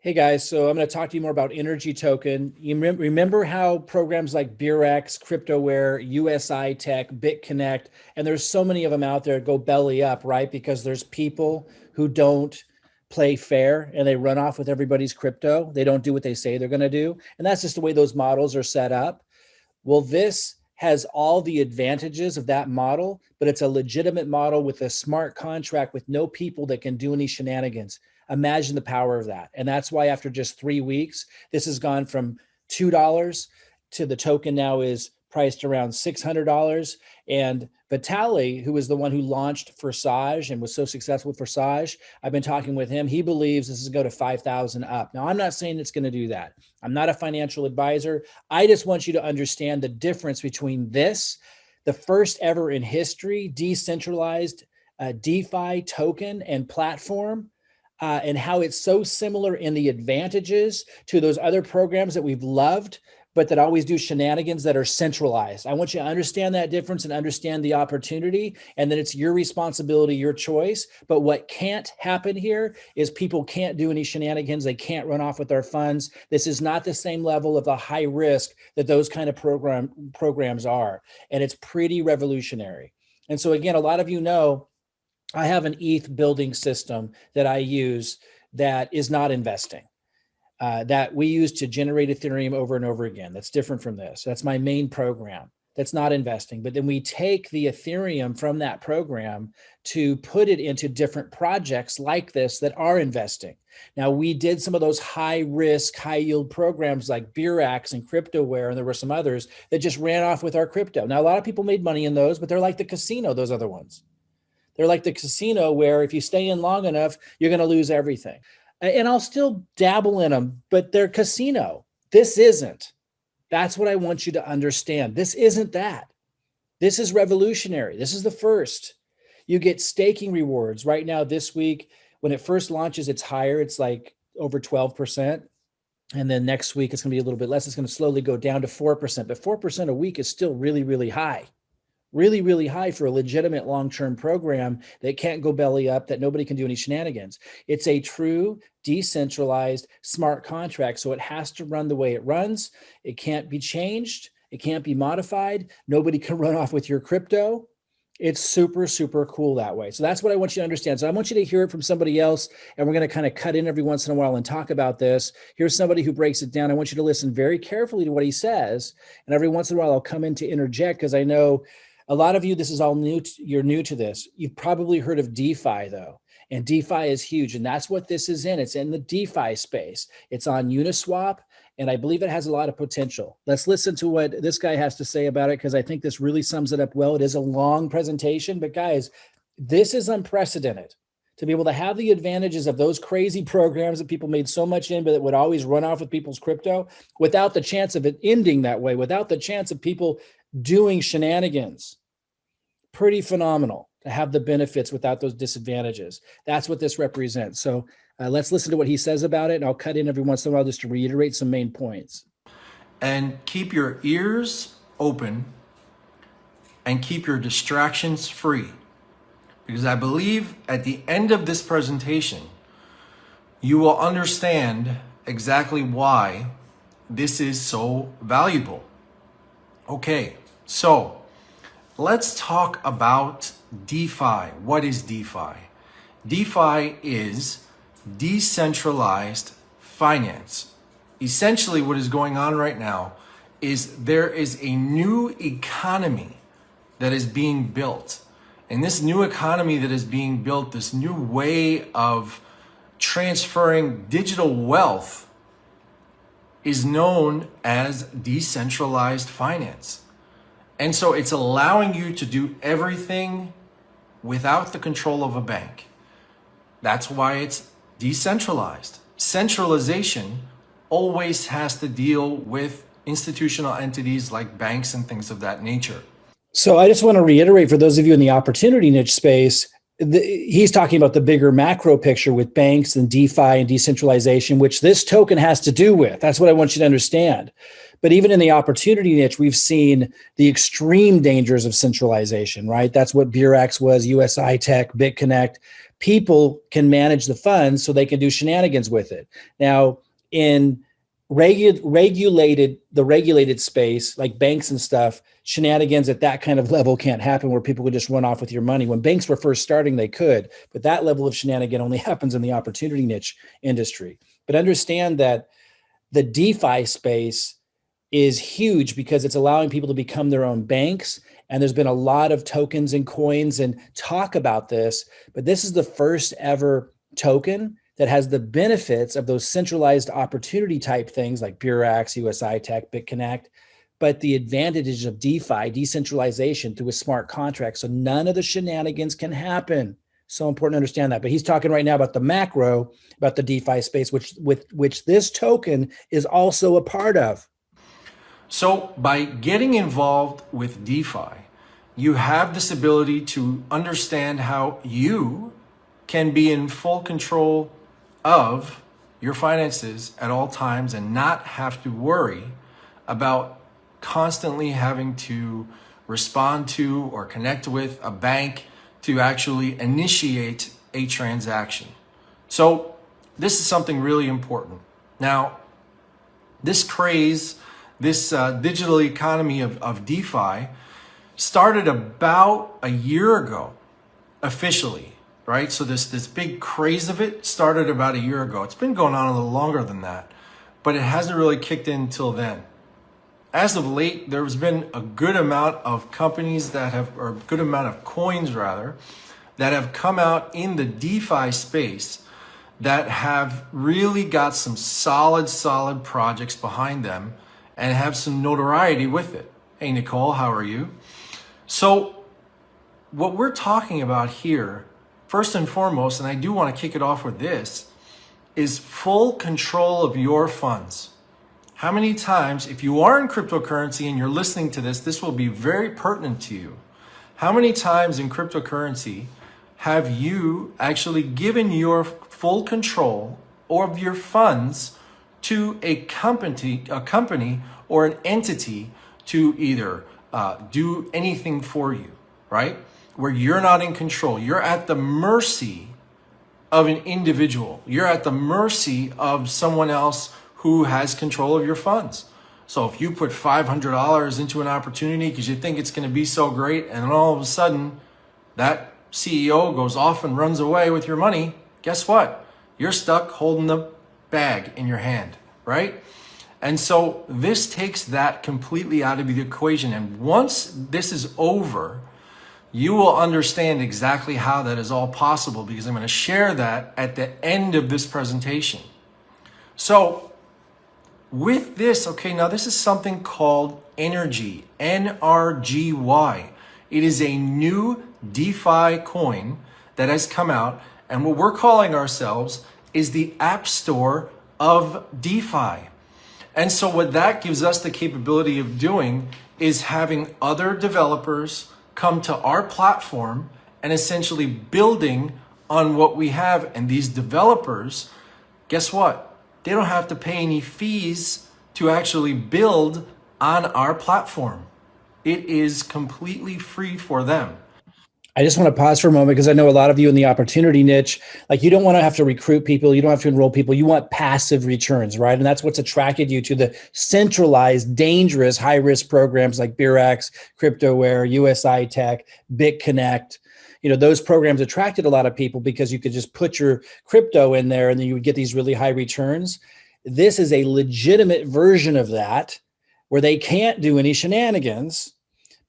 Hey guys, so I'm going to talk to you more about Energy Token. You remember how programs like Beurax, CryptoWare, USI Tech, BitConnect, and there's so many of them out there go belly up, right? Because there's people who don't play fair and they run off with everybody's crypto. They don't do what they say they're going to do. And that's just the way those models are set up. Well, this has all the advantages of that model, but it's a legitimate model with a smart contract with no people that can do any shenanigans. Imagine the power of that. And that's why after just 3 weeks, this has gone from $2 to the token now is priced around $600. And Vitali, who was the one who launched Forsage and was so successful with Forsage, I've been talking with him. He believes this is going to go to 5,000 up. Now, I'm not saying it's going to do that. I'm not a financial advisor. I just want you to understand the difference between this, the first ever in history, decentralized DeFi token and platform, and how it's so similar in the advantages to those other programs that we've loved, but that always do shenanigans that are centralized. I want you to understand that difference and understand the opportunity, and that it's your responsibility, your choice. But what can't happen here is people can't do any shenanigans. They can't run off with our funds. This is not the same level of the high risk that those kind of programs are. And it's pretty revolutionary. And so again, a lot of you know, I have an ETH building system that I use that is not investing, that we use to generate Ethereum over and over again. That's different from this. That's my main program. That's not investing. But then we take the Ethereum from that program to put it into different projects like this that are investing. Now, we did some of those high risk, high yield programs like Beurax and CryptoWare, and there were some others that just ran off with our crypto. Now, a lot of people made money in those, but they're like the casino, those other ones. They're like the casino where if you stay in long enough, you're going to lose everything. And I'll still dabble in them, but they're casino. This isn't. That's what I want you to understand. This isn't that. This is revolutionary. This is the first. You get staking rewards. Right now, this week, when it first launches, it's higher. It's like over 12%. And then next week, it's going to be a little bit less. It's going to slowly go down to 4%. But 4% a week is still really, really high. Really, really high for a legitimate long-term program that can't go belly up, that nobody can do any shenanigans. It's a true decentralized smart contract. So it has to run the way it runs. It can't be changed. It can't be modified. Nobody can run off with your crypto. It's super, super cool that way. So that's what I want you to understand. So I want you to hear it from somebody else, and we're going to kind of cut in every once in a while and talk about this. Here's somebody who breaks it down. I want you to listen very carefully to what he says. And every once in a while, I'll come in to interject because I know a lot of you, this is all new. You're new to this. You've probably heard of DeFi though. And DeFi is huge. And that's what this is in. It's in the DeFi space. It's on Uniswap. And I believe it has a lot of potential. Let's listen to what this guy has to say about it, because I think this really sums it up well. It is a long presentation, but guys, this is unprecedented. To be able to have the advantages of those crazy programs that people made so much in, but that would always run off with people's crypto without the chance of it ending that way, without the chance of people doing shenanigans. Pretty phenomenal to have the benefits without those disadvantages. That's what this represents. So let's listen to what he says about it, and I'll cut in every once in a while just to reiterate some main points. And keep your ears open and keep your distractions free. Because I believe at the end of this presentation, you will understand exactly why this is so valuable. Okay, so let's talk about DeFi. What is DeFi? DeFi is decentralized finance. Essentially, what is going on right now is there is a new economy that is being built. And this new economy that is being built, this new way of transferring digital wealth, is known as decentralized finance. And so it's allowing you to do everything without the control of a bank. That's why it's decentralized. Centralization always has to deal with institutional entities like banks and things of that nature. So I just want to reiterate for those of you in the opportunity niche space, he's talking about the bigger macro picture with banks and DeFi and decentralization, which this token has to do with. That's what I want you to understand. But even in the opportunity niche, we've seen the extreme dangers of centralization, right? That's what Beurax was, USI Tech, BitConnect. people can manage the funds so they can do shenanigans with it. Now, in regulated space like banks and stuff, shenanigans at that kind of level can't happen where people could just run off with your money. When banks were first starting, they could, but that level of shenanigan only happens in the opportunity niche industry. But understand that the DeFi space is huge because it's allowing people to become their own banks. And there's been a lot of tokens and coins and talk about this, but this is the first ever token that has the benefits of those centralized opportunity type things like Beurax, USI Tech, BitConnect, but the advantages of DeFi, decentralization through a smart contract. So none of the shenanigans can happen. So important to understand that. But he's talking right now about the macro, about the DeFi space, which this token is also a part of. So by getting involved with DeFi, you have this ability to understand how you can be in full control of your finances at all times and not have to worry about constantly having to respond to or connect with a bank to actually initiate a transaction. So this is something really important. Now, this craze, this digital economy of DeFi started about a year ago, officially, right? So this big craze of it started about a year ago. It's been going on a little longer than that, but it hasn't really kicked in till then. As of late, there's been a good amount of companies that have, or a good amount of coins rather, that have come out in the DeFi space that have really got some solid projects behind them and have some notoriety with it. Hey, Nicole, how are you? So what we're talking about here, first and foremost, and I do want to kick it off with this, is full control of your funds. How many times, if you are in cryptocurrency and you're listening to this, this will be very pertinent to you. How many times in cryptocurrency have you actually given your full control of your funds to a company or an entity to either do anything for you, right? Where you're not in control. You're at the mercy of an individual. You're at the mercy of someone else who has control of your funds. So if you put $500 into an opportunity because you think it's going to be so great, and then all of a sudden that CEO goes off and runs away with your money, guess what? You're stuck holding the bag in your hand, right? And so this takes that completely out of the equation. And once this is over, you will understand exactly how that is all possible, because I'm going to share that at the end of this presentation. So with this, okay, now this is something called NRGY, NRGY. It is a new DeFi coin that has come out, and what we're calling ourselves is the App Store of DeFi. And so what that gives us the capability of doing is having other developers come to our platform and essentially building on what we have. And these developers, guess what? They don't have to pay any fees to actually build on our platform. It is completely free for them. I just want to pause for a moment because I know a lot of you in the opportunity niche, like you don't want to have to recruit people. You don't have to enroll people. You want passive returns, right? And that's what's attracted you to the centralized, dangerous, high-risk programs like Beurax, CryptoWare, USI Tech, BitConnect. You know, those programs attracted a lot of people because you could just put your crypto in there and then you would get these really high returns. This is a legitimate version of that where they can't do any shenanigans.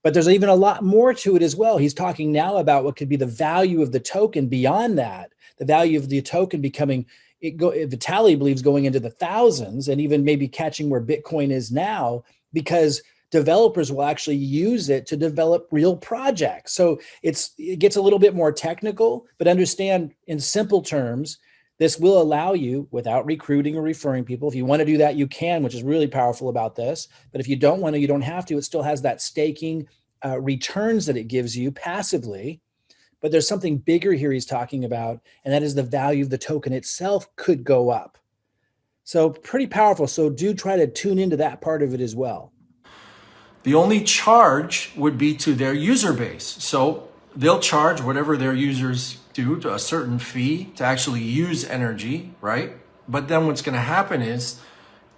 But there's even a lot more to it as well. He's talking now about what could be the value of the token beyond that. The value of the token becoming, Vitaly believes, going into the thousands and even maybe catching where Bitcoin is now, because developers will actually use it to develop real projects. So it gets a little bit more technical, but understand in simple terms, this will allow you, without recruiting or referring people, if you want to do that, you can, which is really powerful about this. But if you don't want to, you don't have to. It still has that staking returns that it gives you passively. But there's something bigger here he's talking about, and that is the value of the token itself could go up. So pretty powerful. So do try to tune into that part of it as well. The only charge would be to their user base. So they'll charge whatever their users do, to a certain fee to actually use NRGY, right? But then what's going to happen is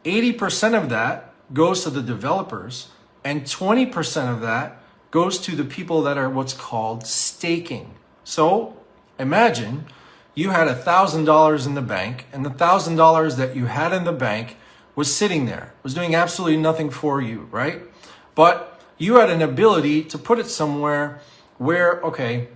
80% of that goes to the developers and 20% of that goes to the people that are what's called staking. So imagine you had $1,000 in the bank, and the $1,000 that you had in the bank was sitting there, was doing absolutely nothing for you, right? But you had an ability to put it somewhere where, okay,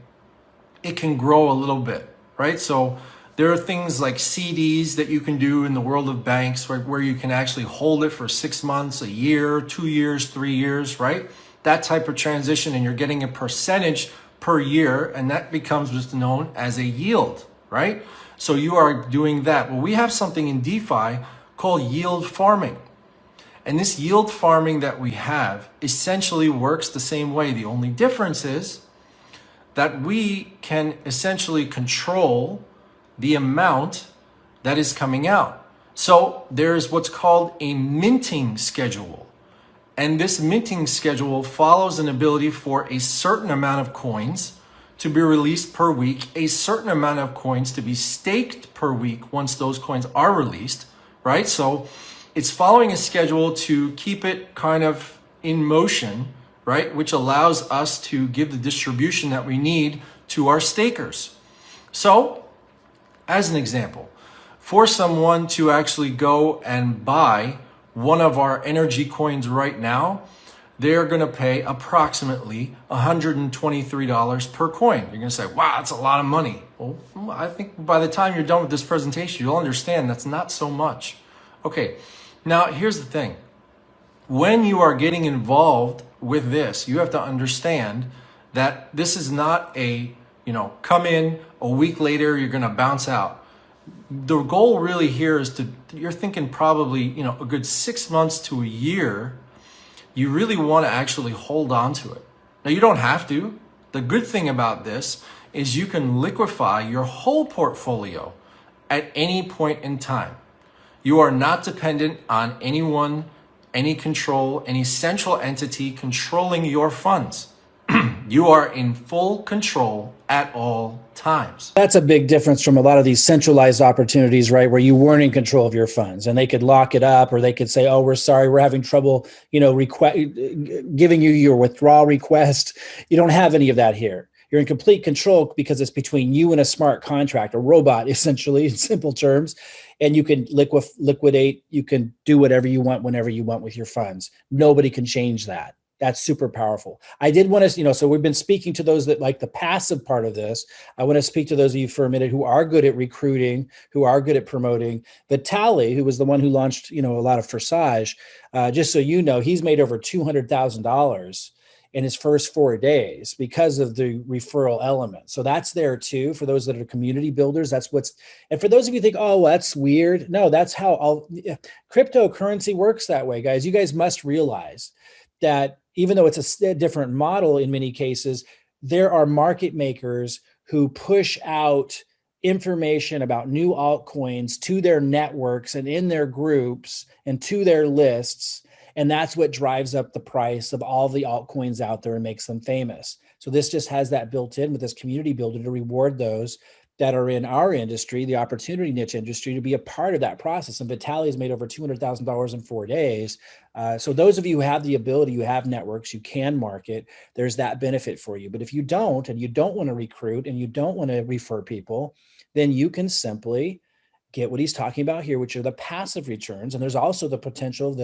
it can grow a little bit, right? So there are things like CDs that you can do in the world of banks, right, where you can actually hold it for 6 months, a year, 2 years, 3 years, right? That type of transition, and you're getting a percentage per year, and that becomes what's known as a yield, right? So you are doing that. Well, we have something in DeFi called yield farming. And this yield farming that we have essentially works the same way. The only difference is that we can essentially control the amount that is coming out. So there's what's called a minting schedule. And this minting schedule follows an ability for a certain amount of coins to be released per week, a certain amount of coins to be staked per week once those coins are released, right? So it's following a schedule to keep it kind of in motion, right? Which allows us to give the distribution that we need to our stakers. So, as an example, for someone to actually go and buy one of our NRGY coins right now, they're going to pay approximately $123 per coin. You're going to say, wow, that's a lot of money. Well, I think by the time you're done with this presentation, you'll understand that's not so much. Okay, now here's the thing. When you are getting involved with this, you have to understand that this is not a, come in a week later, you're going to bounce out. The goal really here is you're thinking probably, a good 6 months to a year. You really want to actually hold on to it. Now, you don't have to. The good thing about this is you can liquefy your whole portfolio at any point in time. You are not dependent on anyone, any control, any central entity controlling your funds. You are in full control at all times. That's a big difference from a lot of these centralized opportunities, right? Where you weren't in control of your funds and they could lock it up, or they could say, oh, we're sorry, we're having trouble, giving you your withdrawal request. You don't have any of that here. You're in complete control because it's between you and a smart contract, a robot, essentially, in simple terms. And you can liquidate, you can do whatever you want, whenever you want with your funds. Nobody can change that. That's super powerful. I did want to, so we've been speaking to those that like the passive part of this. I want to speak to those of you for a minute who are good at recruiting, who are good at promoting. Vitaly, who was the one who launched, a lot of Forsage, just so you know, he's made over $200,000 in his first 4 days because of the referral element. So that's there too, for those that are community builders. And for those of you who think, oh, well, that's weird. No, that's how cryptocurrency works that way, guys. You guys must realize that even though it's a different model in many cases, there are market makers who push out information about new altcoins to their networks and in their groups and to their lists. And that's what drives up the price of all the altcoins out there and makes them famous. So this just has that built in with this community builder to reward those that are in our industry, the opportunity niche industry, to be a part of that process. And Vitaly has made over $200,000 in 4 days. So those of you who have the ability, you have networks, you can market, there's that benefit for you. But if you don't, and you don't want to recruit and you don't want to refer people, then you can simply get what he's talking about here, which are the passive returns. And there's also the potential of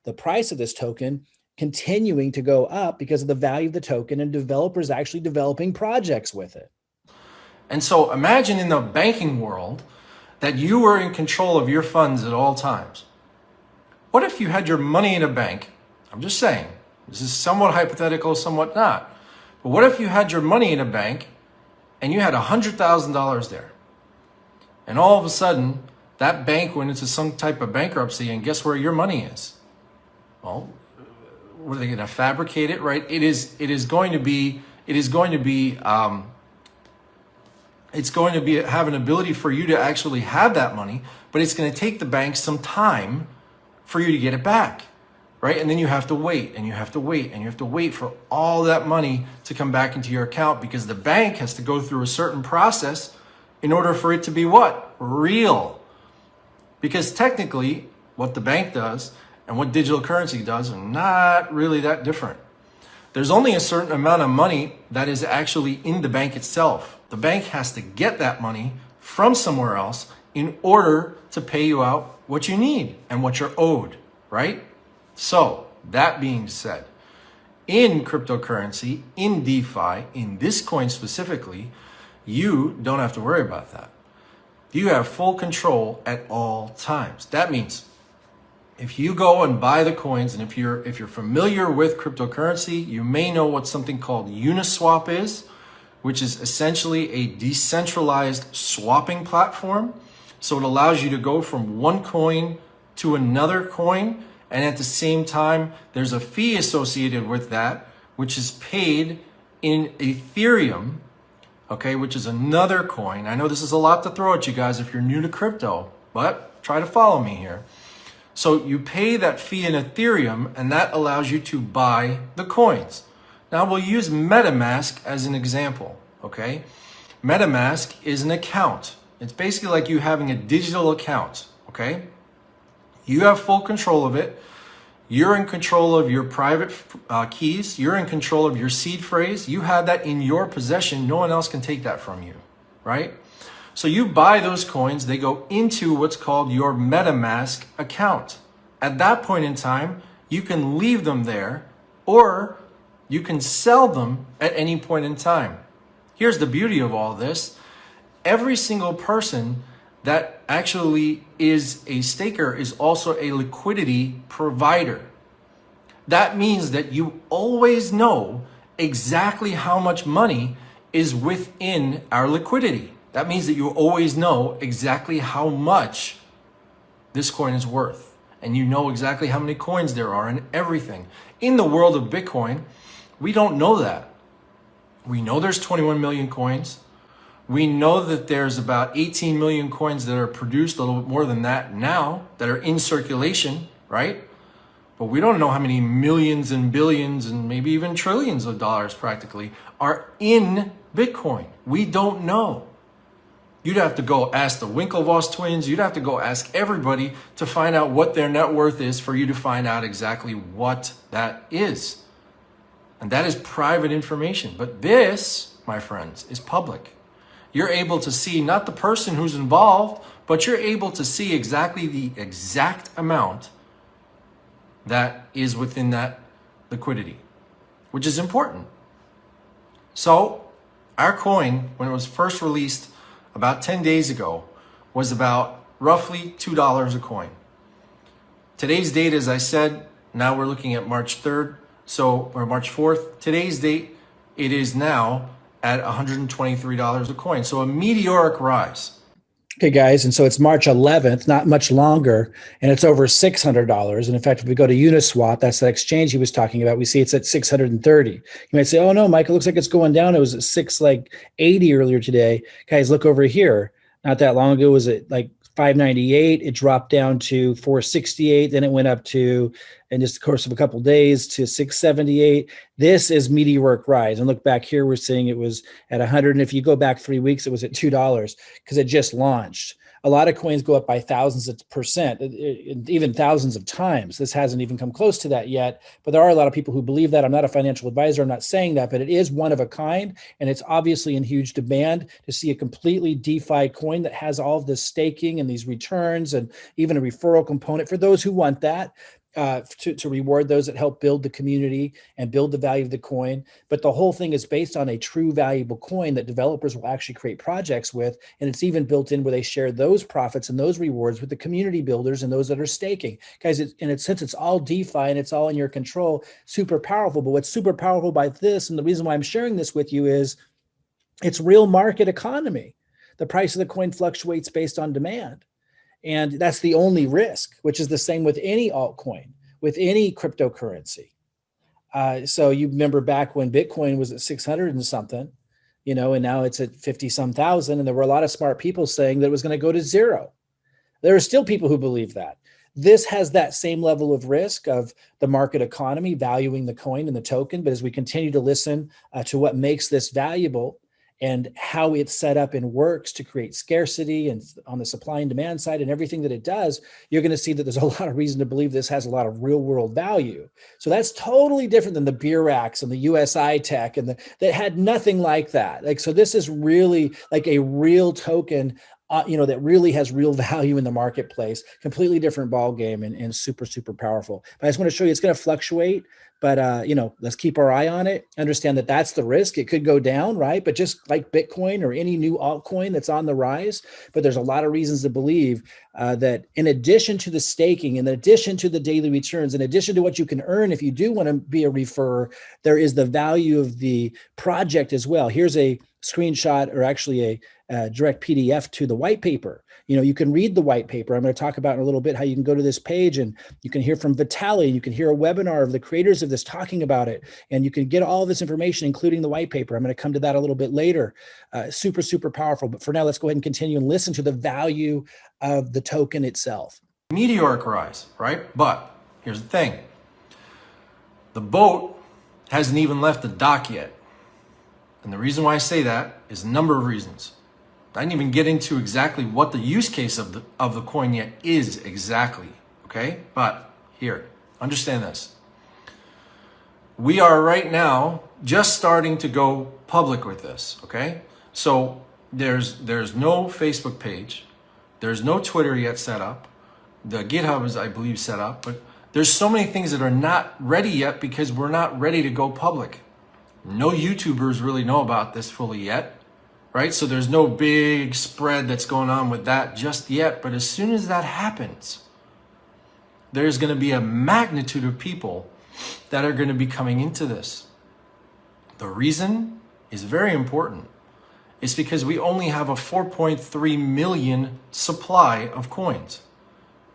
the price of this token continuing to go up because of the value of the token and developers actually developing projects with it. And so imagine in the banking world that you were in control of your funds at all times. What if you had your money in a bank? I'm just saying, this is somewhat hypothetical, somewhat not. But what if you had your money in a bank and you had $100,000 there? And all of a sudden, that bank went into some type of bankruptcy, and guess where your money is? Well, were they going to fabricate it, right? It's going to have an ability for you to actually have that money, but it's going to take the bank some time for you to get it back. right? And then you have to wait and you have to wait and you have to wait for all that money to come back into your account, because the bank has to go through a certain process in order for it to be what? Real. Because technically, what the bank does and what digital currency does are not really that different. There's only a certain amount of money that is actually in the bank itself. The bank has to get that money from somewhere else in order to pay you out what you need and what you're owed, right? So, that being said, in cryptocurrency, in DeFi, in this coin specifically, you don't have to worry about that. You have full control at all times. That means if you go and buy the coins, and if you're familiar with cryptocurrency, you may know what something called Uniswap is, which is essentially a decentralized swapping platform. So it allows you to go from one coin to another coin, and at the same time, there's a fee associated with that, which is paid in Ethereum, okay, which is another coin. I know this is a lot to throw at you guys if you're new to crypto, but try to follow me here. So you pay that fee in Ethereum, and that allows you to buy the coins. Now we'll use MetaMask as an example, okay? MetaMask is an account. It's basically like you having a digital account, okay? You have full control of it. You're in control of your private keys. You're in control of your seed phrase. You have that in your possession. No one else can take that from you, right? So you buy those coins, they go into what's called your MetaMask account. At that point in time, you can leave them there, or you can sell them at any point in time. Here's the beauty of all this. Every single person that actually is a staker is also a liquidity provider. That means that you always know exactly how much money is within our liquidity. That means that you always know exactly how much this coin is worth. And you know exactly how many coins there are and everything. In the world of Bitcoin, we don't know that. We know there's 21 million coins. We know that there's about 18 million coins that are produced, a little bit more than that now, that are in circulation, right? But we don't know how many millions and billions and maybe even trillions of dollars practically are in Bitcoin. We don't know. You'd have to go ask the Winklevoss twins. You'd have to go ask everybody to find out what their net worth is for you to find out exactly what that is. And that is private information. But this, my friends, is public. You're able to see not the person who's involved, but you're able to see exactly the exact amount that is within that liquidity, which is important. So our coin, when it was first released about 10 days ago, was about roughly $2 a coin. Today's date, as I said, now we're looking at March 3rd, or March 4th. Today's date, it is now at $123 a coin. So a meteoric rise. Okay, guys. And so it's March 11th, not much longer, and it's over $600. And in fact, if we go to Uniswap, that's the exchange he was talking about, we see it's at 630. You might say, oh no, Mike, it looks like it's going down. It was at 680 earlier today. Guys, look over here. Not that long ago, it was at like 598. It dropped down to 468. Then it went up to, in just the course of a couple of days, to 678. This is meteoric rise. And look back here, we're seeing it was at 100. And if you go back 3 weeks, it was at $2 because it just launched. A lot of coins go up by thousands of percent, even thousands of times. This hasn't even come close to that yet, but there are a lot of people who believe that. I'm not a financial advisor. I'm not saying that, but it is one of a kind, and it's obviously in huge demand to see a completely DeFi coin that has all of this staking and these returns and even a referral component for those who want that. To reward those that help build the community and build the value of the coin. But the whole thing is based on a true valuable coin that developers will actually create projects with. And it's even built in where they share those profits and those rewards with the community builders and those that are staking. Guys, since it's all DeFi and it's all in your control, super powerful. But what's super powerful by this, and the reason why I'm sharing this with you, is it's real market economy. The price of the coin fluctuates based on demand. And that's the only risk, which is the same with any altcoin, with any cryptocurrency. So you remember back when Bitcoin was at 600 and something, and now it's at 50 some thousand. And there were a lot of smart people saying that it was going to go to zero. There are still people who believe that. this has that same level of risk of the market economy valuing the coin and the token. But as we continue to listen to what makes this valuable and how it's set up and works to create scarcity and on the supply and demand side and everything that it does, you're going to see that there's a lot of reason to believe this has a lot of real world value. So that's totally different than the Beurax and the USI tech that had nothing like that. Like, so this is really like a real token, that really has real value in the marketplace. Completely different ball game and super, super powerful. But I just want to show you it's going to fluctuate. But let's keep our eye on it. Understand that that's the risk. It could go down, right? But just like Bitcoin or any new altcoin that's on the rise, but there's a lot of reasons to believe that in addition to the staking, in addition to the daily returns, in addition to what you can earn if you do want to be a referrer, there is the value of the project as well. Here's a screenshot, or actually a direct PDF to the white paper. You can read the white paper. I'm going to talk about in a little bit how you can go to this page and you can hear from Vitaly. You can hear a webinar of the creators of this talking about it. And you can get all this information, including the white paper. I'm going to come to that a little bit later. Super, super powerful. But for now, let's go ahead and continue and listen to the value of the token itself. Meteoric rise, right? But here's the thing. The boat hasn't even left the dock yet. And the reason why I say that is a number of reasons. I didn't even get into exactly what the use case of the coin yet is exactly, okay? But here, understand this. We are right now just starting to go public with this, okay? So there's no Facebook page. There's no Twitter yet set up. The GitHub is, I believe, set up. But there's so many things that are not ready yet because we're not ready to go public. No YouTubers really know about this fully yet. Right? So there's no big spread that's going on with that just yet. But as soon as that happens, there's going to be a magnitude of people that are going to be coming into this. The reason is very important. It's because we only have a 4.3 million supply of coins.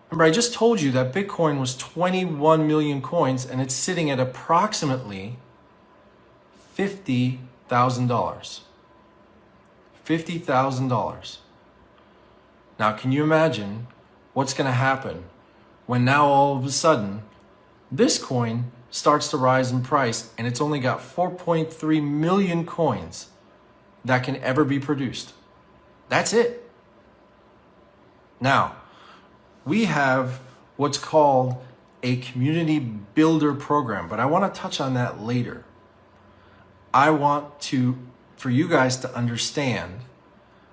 Remember, I just told you that Bitcoin was 21 million coins and it's sitting at approximately $50,000. $50,000. Now, can you imagine what's going to happen when now all of a sudden this coin starts to rise in price and it's only got 4.3 million coins that can ever be produced? That's it. Now, we have what's called a community builder program, but I want to touch on that later. I want for you guys to understand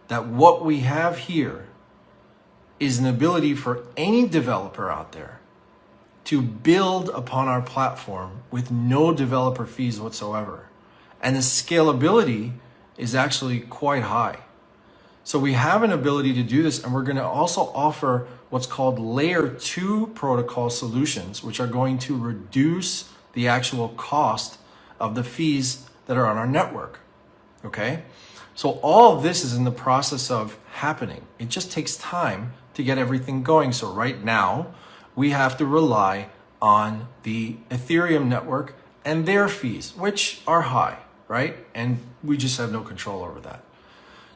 that what we have here is an ability for any developer out there to build upon our platform with no developer fees whatsoever. And the scalability is actually quite high. So we have an ability to do this, and we're going to also offer what's called layer 2 protocol solutions, which are going to reduce the actual cost of the fees that are on our network. Okay? So all of this is in the process of happening. It just takes time to get everything going. So right now, we have to rely on the Ethereum network and their fees, which are high, right? And we just have no control over that.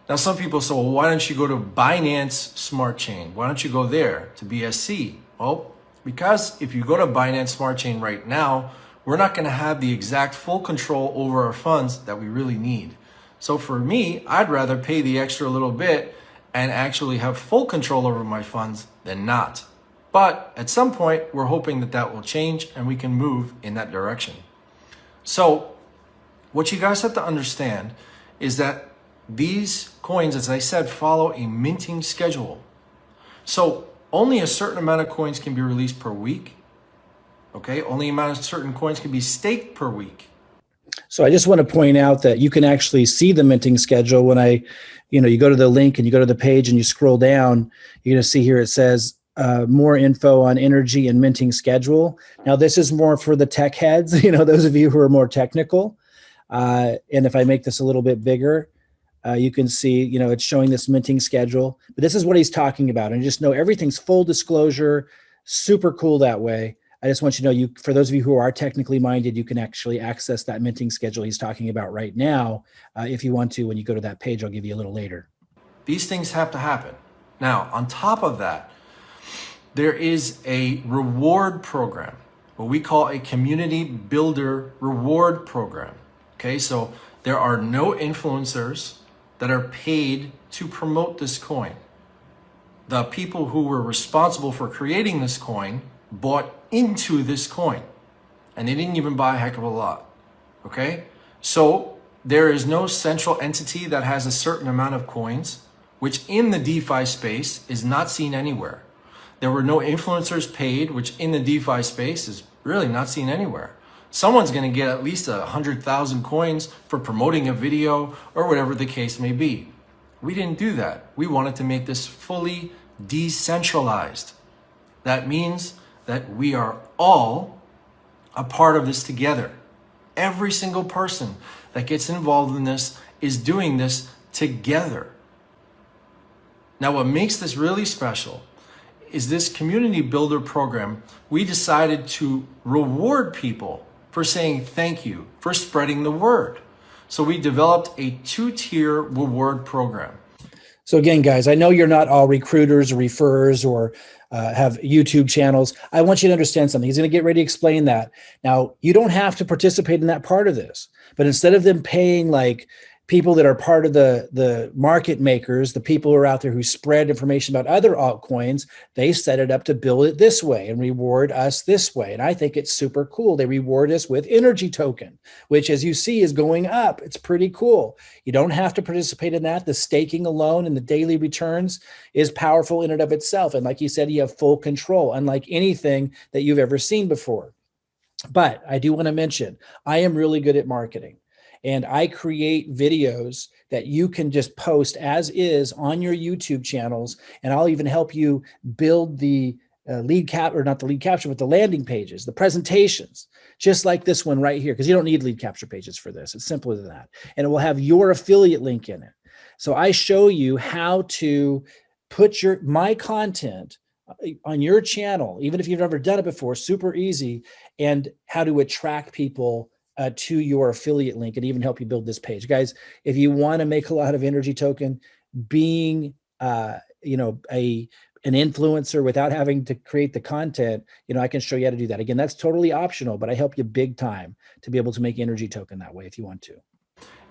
Now, some people say, well, why don't you go to Binance Smart Chain? Why don't you go there to BSC? Well, because if you go to Binance Smart Chain right now, we're not going to have the exact full control over our funds that we really need. So for me, I'd rather pay the extra little bit and actually have full control over my funds than not. But at some point, we're hoping that that will change and we can move in that direction. So what you guys have to understand is that these coins, as I said, follow a minting schedule. So only a certain amount of coins can be released per week. Okay, only amount of certain coins can be staked per week. So I just want to point out that you can actually see the minting schedule when you go to the link and you go to the page and you scroll down, you're going to see here it says more info on NRGY and minting schedule. Now this is more for the tech heads, those of you who are more technical. And if I make this a little bit bigger, you can see, it's showing this minting schedule. But this is what he's talking about. And just know everything's full disclosure, super cool that way. I just want you to know, for those of you who are technically minded, you can actually access that minting schedule he's talking about right now. If you want to, when you go to that page, I'll give you a little later. These things have to happen. Now, on top of that, there is a reward program, what we call a community builder reward program. Okay, so there are no influencers that are paid to promote this coin. The people who were responsible for creating this coin bought into this coin, and they didn't even buy a heck of a lot. Okay, so there is no central entity that has a certain amount of coins, which in the DeFi space is not seen anywhere. There were no influencers paid, which in the DeFi space is really not seen anywhere. Someone's going to get at least 100,000 coins for promoting a video or whatever the case may be. We didn't do that. We wanted to make this fully decentralized. That means that we are all a part of this together. Every single person that gets involved in this is doing this together. Now, what makes this really special is this community builder program. We decided to reward people for saying thank you, for spreading the word. So we developed a 2-tier reward program. So again, guys, I know you're not all recruiters or referrers or have YouTube channels. I want you to understand something. He's going to get ready to explain that. Now, you don't have to participate in that part of this, but instead of them paying like people that are part of the market makers, the people who are out there who spread information about other altcoins, they set it up to build it this way and reward us this way. And I think it's super cool. They reward us with NRGY token, which as you see is going up. It's pretty cool. You don't have to participate in that. The staking alone and the daily returns is powerful in and of itself. And like you said, you have full control, unlike anything that you've ever seen before. But I do want to mention, I am really good at marketing. And I create videos that you can just post as is on your YouTube channels. And I'll even help you build the not the lead capture, but the landing pages, the presentations, just like this one right here, because you don't need lead capture pages for this. It's simpler than that. And it will have your affiliate link in it. So I show you how to put my content on your channel, even if you've never done it before, super easy, and how to attract people to your affiliate link and even help you build this page. Guys, if you want to make a lot of NRGY token, being an influencer without having to create the content, I can show you how to do that. Again, that's totally optional, but I help you big time to be able to make NRGY token that way if you want to.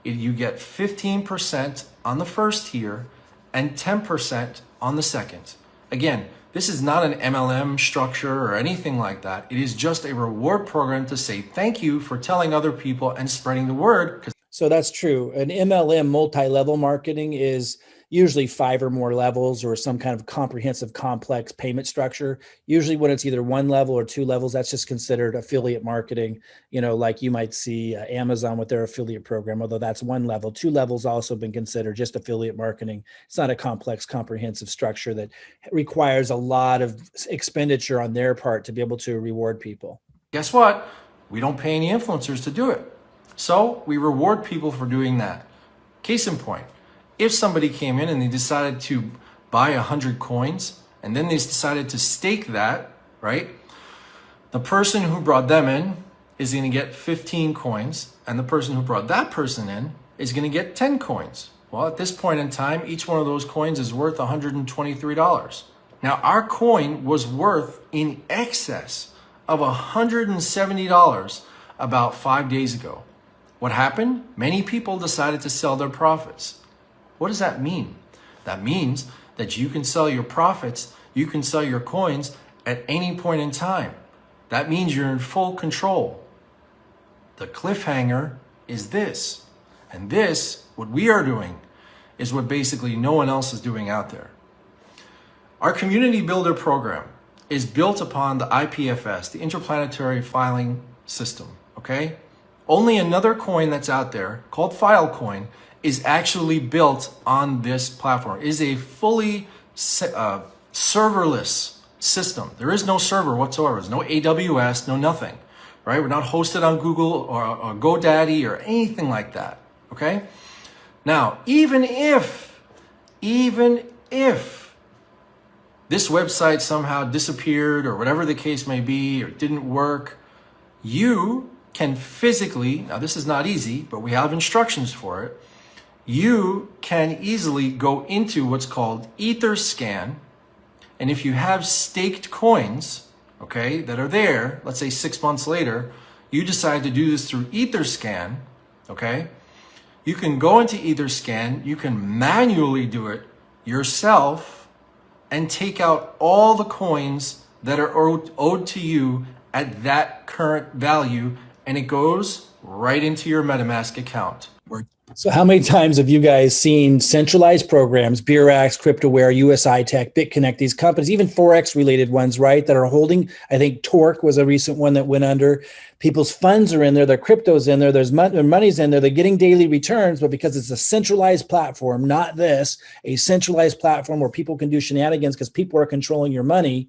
You get 15% on the first tier and 10% on the second. Again, this is not an MLM structure or anything like that. It is just a reward program to say thank you for telling other people and spreading the word. So that's true. An MLM, multi-level marketing, is usually 5 or more levels or some kind of comprehensive complex payment structure. Usually when it's either 1 level or 2 levels, that's just considered affiliate marketing. Like you might see Amazon with their affiliate program, although that's 1 level. 2 levels also been considered just affiliate marketing. It's not a complex, comprehensive structure that requires a lot of expenditure on their part to be able to reward people. Guess what? We don't pay any influencers to do it. So we reward people for doing that. Case in point, if somebody came in and they decided to buy 100 coins and then they decided to stake that, right? The person who brought them in is going to get 15 coins and the person who brought that person in is going to get 10 coins. Well, at this point in time, each one of those coins is worth $123. Now, our coin was worth in excess of $170 about 5 days ago. What happened? Many people decided to sell their profits. What does that mean? That means that you can sell your profits, you can sell your coins at any point in time. That means you're in full control. The cliffhanger is this. And this, what we are doing, is what basically no one else is doing out there. Our community builder program is built upon the IPFS, the Interplanetary Filing System, okay? Only another coin that's out there called Filecoin is actually built on this platform. It is a fully serverless system. There is no server whatsoever. There's no AWS, no nothing, right? We're not hosted on Google or GoDaddy or anything like that, okay? Now, even if this website somehow disappeared or whatever the case may be or didn't work, you can physically, now this is not easy, but we have instructions for it. You can easily go into what's called Etherscan And if you have staked coins, okay, that are there, let's say 6 months later, you decide to do this through Etherscan, okay, you can go into Etherscan, you can manually do it yourself and take out all the coins that are owed to you at that current value, and it goes right into your MetaMask account. So how many times have you guys seen centralized programs, Beurax, CryptoWare, USI Tech, BitConnect, these companies, even Forex related ones, right, that are holding, I think Torque was a recent one that went under. People's funds are in there, their crypto's in there, their money's in there, they're getting daily returns, but because it's a centralized platform, not this, a centralized platform where people can do shenanigans because people are controlling your money,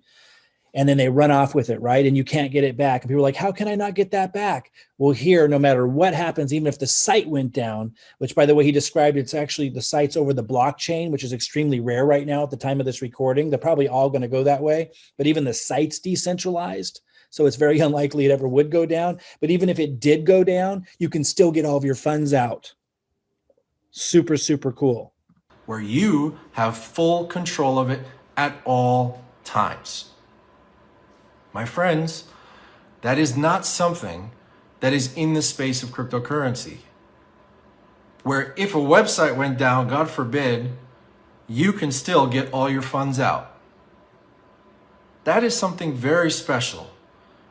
and then they run off with it, right? And you can't get it back. And people are like, how can I not get that back? Well, here, no matter what happens, even if the site went down, which by the way, he described, it's actually the site's over the blockchain, which is extremely rare right now at the time of this recording. They're probably all going to go that way, but even the site's decentralized. So it's very unlikely it ever would go down. But even if it did go down, you can still get all of your funds out. Super, super cool. Where you have full control of it at all times. My friends, that is not something that is in the space of cryptocurrency. Where if a website went down, God forbid, you can still get all your funds out. That is something very special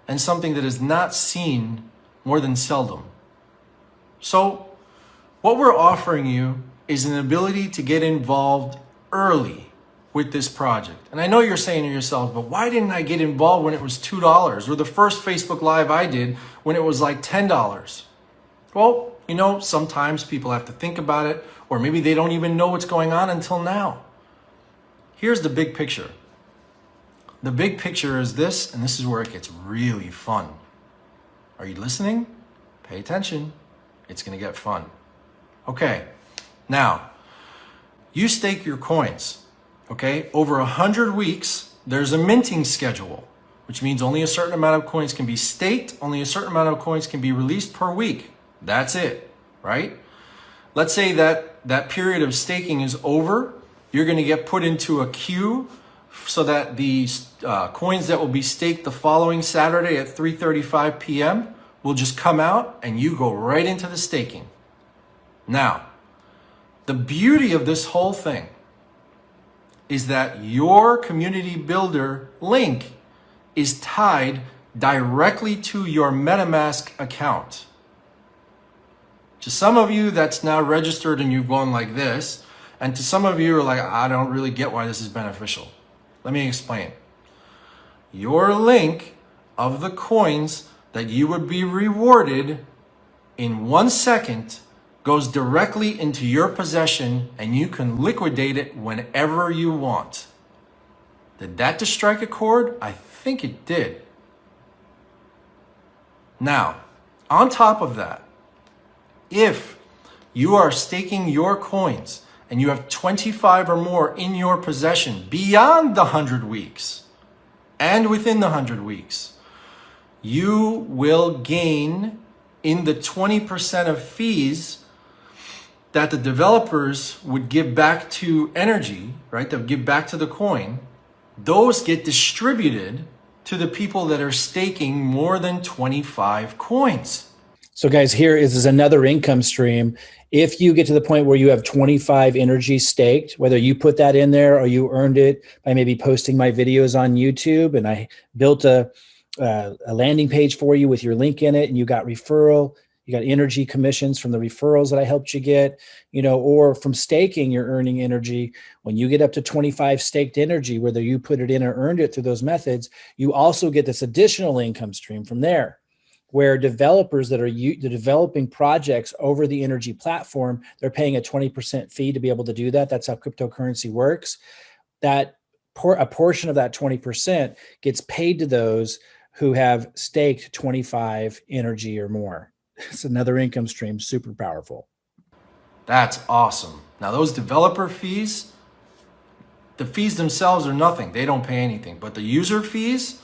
and something that is not seen more than seldom. So what we're offering you is an ability to get involved early with this project. And I know you're saying to yourself, but why didn't I get involved when it was $2? Or the first Facebook Live I did when it was like $10? Well, you know, sometimes people have to think about it, or maybe they don't even know what's going on until now. Here's the big picture. The big picture is this, and this is where it gets really fun. Are you listening? Pay attention. It's gonna get fun. Okay, now, you stake your coins. Okay, over 100 weeks, there's a minting schedule, which means only a certain amount of coins can be staked, only a certain amount of coins can be released per week. That's it, right? Let's say that that period of staking is over. You're going to get put into a queue so that the coins that will be staked the following Saturday at 3:35 p.m. will just come out and you go right into the staking. Now, the beauty of this whole thing is that your community builder link is tied directly to your MetaMask account. To some of you, that's now registered and you've gone like this. And to some of you are like, I don't really get why this is beneficial. Let me explain. Your link of the coins that you would be rewarded in 1 second goes directly into your possession and you can liquidate it whenever you want. Did that just strike a chord? I think it did. Now, on top of that, if you are staking your coins and you have 25 or more in your possession beyond the 100 weeks and within the 100 weeks, you will gain in the 20% of fees that the developers would give back to NRGY, right? They'll give back to the coin. Those get distributed to the people that are staking more than 25 coins. So guys, here is another income stream. If you get to the point where you have 25 NRGY staked, whether you put that in there or you earned it by maybe posting my videos on YouTube, and I built a landing page for you with your link in it, and you got referral, you got NRGY commissions from the referrals that I helped you get, you know, or from staking, you're earning NRGY. When you get up to 25 staked NRGY, whether you put it in or earned it through those methods, you also get this additional income stream from there, where developers that are developing projects over the NRGY platform, they're paying a 20% fee to be able to do that. That's how cryptocurrency works. That a portion of that 20% gets paid to those who have staked 25 NRGY or more. It's another income stream, super powerful. That's awesome. Now those developer fees, the fees themselves are nothing. They don't pay anything. But the user fees,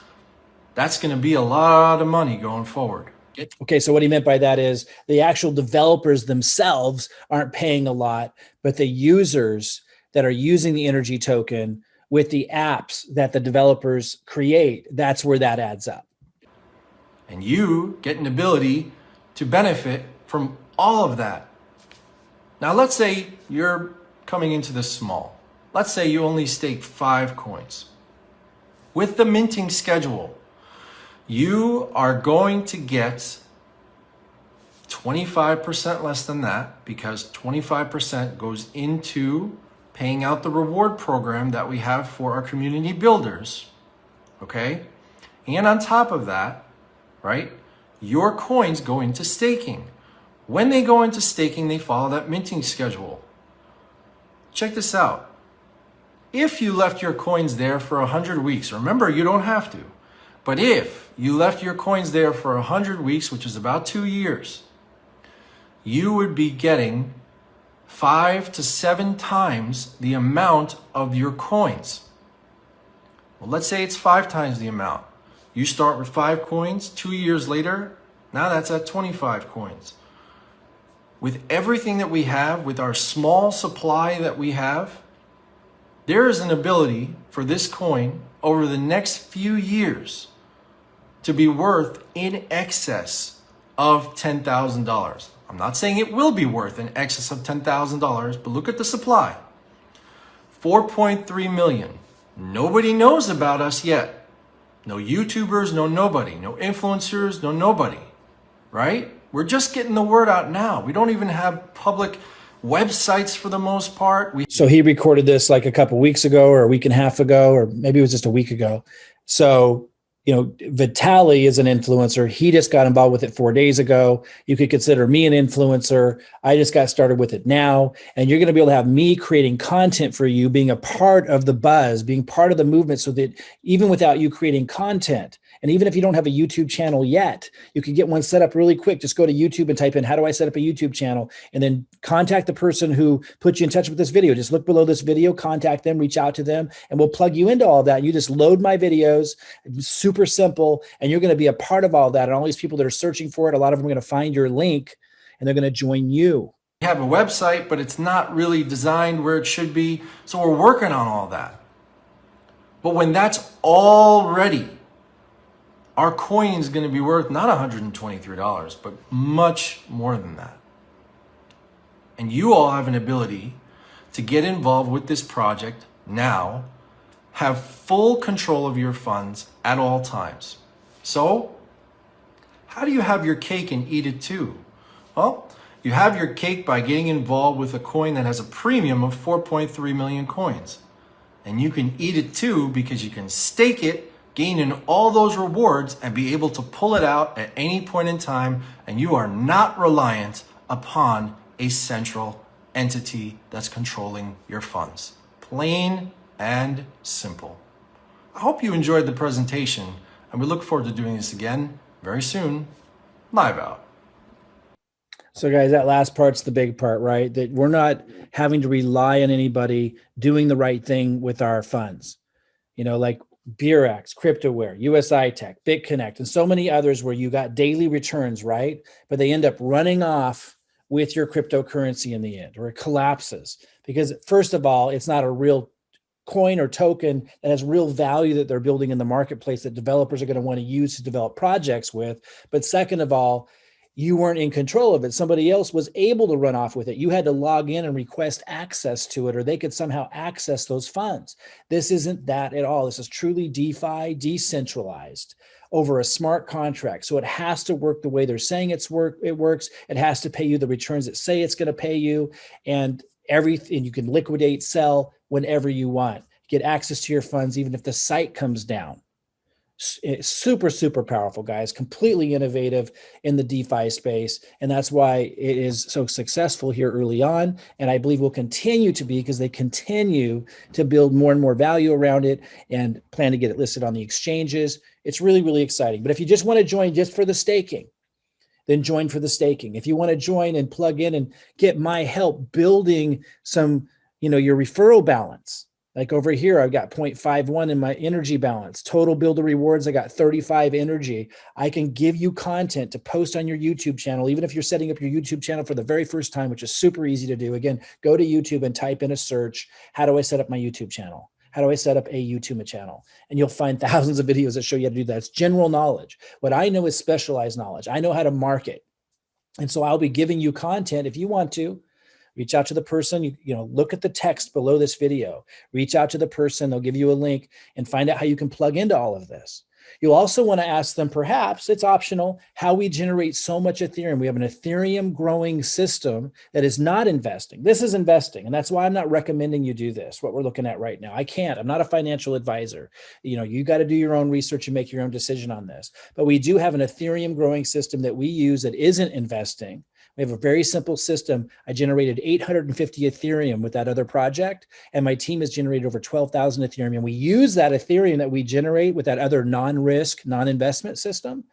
that's going to be a lot of money going forward. Okay, so what he meant by that is the actual developers themselves aren't paying a lot, but the users that are using the NRGY token with the apps that the developers create, that's where that adds up. And you get an ability to benefit from all of that. Now, let's say you're coming into this small. Let's say you only stake 5 coins. With the minting schedule, you are going to get 25% less than that, because 25% goes into paying out the reward program that we have for our community builders. Okay? And on top of that, right, your coins go into staking. When they go into staking, they follow that minting schedule. Check this out. If you left your coins there for 100 weeks, remember, you don't have to, but if you left your coins there for 100 weeks, which is about 2 years, you would be getting 5 to 7 times the amount of your coins. Well, let's say it's 5 times the amount. You start with 5 coins, 2 years later, now that's at 25 coins. With everything that we have, with our small supply that we have, there is an ability for this coin over the next few years to be worth in excess of $10,000. I'm not saying it will be worth in excess of $10,000, but look at the supply. 4.3 million. Nobody knows about us yet. No YouTubers, no nobody. No influencers, no nobody. Right? We're just getting the word out now. We don't even have public websites for the most part. So he recorded this like a couple weeks ago or a week and a half ago, or maybe it was just a week ago. So, you know, Vitaly is an influencer. He just got involved with it 4 days ago. You could consider me an influencer. I just got started with it now. And you're going to be able to have me creating content for you, being a part of the buzz, being part of the movement, so that even without you creating content, and even if you don't have a YouTube channel yet, you can get one set up really quick. Just go to YouTube and type in, how do I set up a YouTube channel? And then contact the person who put you in touch with this video. Just look below this video, contact them, reach out to them, and we'll plug you into all that. You just load my videos. It's super simple. And you're going to be a part of all that. And all these people that are searching for it, a lot of them are going to find your link and they're going to join you. We have a website, but it's not really designed where it should be. So we're working on all that. But when that's all ready, our coin is going to be worth not $123, but much more than that. And you all have an ability to get involved with this project now, have full control of your funds at all times. So, how do you have your cake and eat it too? Well, you have your cake by getting involved with a coin that has a premium of 4.3 million coins. And you can eat it too because you can stake it, gain in all those rewards, and be able to pull it out at any point in time, and you are not reliant upon a central entity that's controlling your funds. Plain and simple. I hope you enjoyed the presentation, and we look forward to doing this again very soon. Live out. So guys, that last part's the big part, right? That we're not having to rely on anybody doing the right thing with our funds. You know, like Beurax, Cryptoware, USI Tech, BitConnect, and so many others where you got daily returns, right? But they end up running off with your cryptocurrency in the end, or it collapses. Because first of all, it's not a real coin or token that has real value that they're building in the marketplace that developers are going to want to use to develop projects with. But second of all, you weren't in control of it. Somebody else was able to run off with it. You had to log in and request access to it, or they could somehow access those funds. This isn't that at all. This is truly DeFi, decentralized, over a smart contract. So it has to work the way they're saying it works. It has to pay you the returns that say it's going to pay you, and everything. You can liquidate, sell whenever you want. Get access to your funds, even if the site comes down. It's super, super powerful, guys, completely innovative in the DeFi space. And that's why it is so successful here early on. And I believe will continue to be, because they continue to build more and more value around it and plan to get it listed on the exchanges. It's really, really exciting. But if you just want to join just for the staking, then join for the staking. If you want to join and plug in and get my help building some, your referral balance. Like over here, I've got 0.51 in my NRGY balance. Total builder rewards, I got 35 NRGY. I can give you content to post on your YouTube channel, even if you're setting up your YouTube channel for the very first time, which is super easy to do. Again, go to YouTube and type in a search, how do I set up my YouTube channel? How do I set up a YouTube channel? And you'll find thousands of videos that show you how to do that. It's general knowledge. What I know is specialized knowledge. I know how to market. And so I'll be giving you content. If you want to, reach out to the person, look at the text below this video, reach out to the person, they'll give you a link and find out how you can plug into all of this. You'll also want to ask them, perhaps it's optional, how we generate so much Ethereum. We have an Ethereum growing system that is not investing. This is investing. And that's why I'm not recommending you do this, what we're looking at right now. I can't, I'm not a financial advisor. You got to do your own research and make your own decision on this. But we do have an Ethereum growing system that we use that isn't investing. We have a very simple system. I generated 850 Ethereum with that other project, and my team has generated over 12,000 Ethereum. And we use that Ethereum that we generate with that other non-risk, non-investment system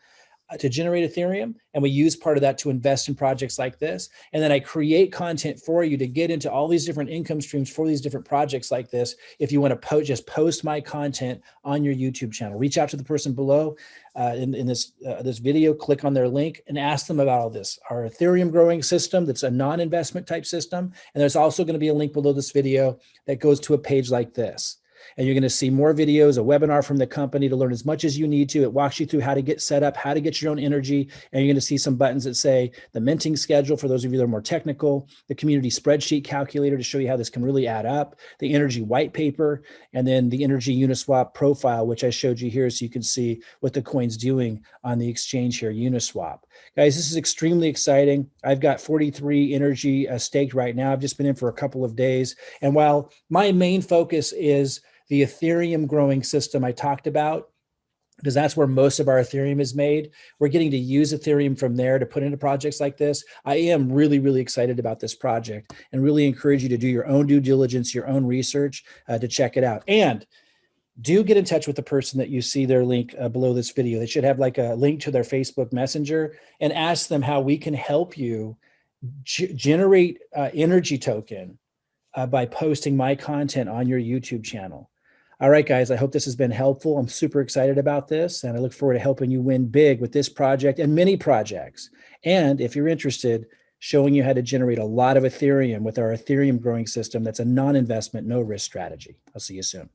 to generate Ethereum. And we use part of that to invest in projects like this. And then I create content for you to get into all these different income streams for these different projects like this. If you want to just post my content on your YouTube channel, reach out to the person below in this video, click on their link and ask them about all this. Our Ethereum growing system, that's a non-investment type system. And there's also going to be a link below this video that goes to a page like this. And you're going to see more videos, a webinar from the company to learn as much as you need to. It walks you through how to get set up, how to get your own energy. And you're going to see some buttons that say the minting schedule for those of you that are more technical, the community spreadsheet calculator to show you how this can really add up, the energy white paper, and then the energy Uniswap profile, which I showed you here so you can see what the coin's doing on the exchange here, Uniswap. Guys, this is extremely exciting. I've got 43 energy staked right now. I've just been in for a couple of days. And while my main focus is the Ethereum growing system I talked about, because that's where most of our Ethereum is made, we're getting to use Ethereum from there to put into projects like this. I am really, really excited about this project and really encourage you to do your own due diligence, your own research to check it out. And do get in touch with the person that you see their link below this video. They should have like a link to their Facebook Messenger, and ask them how we can help you generate energy token by posting my content on your YouTube channel. All right, guys, I hope this has been helpful. I'm super excited about this, and I look forward to helping you win big with this project and many projects. And if you're interested, showing you how to generate a lot of Ethereum with our Ethereum growing system that's a non-investment, no risk strategy. I'll see you soon.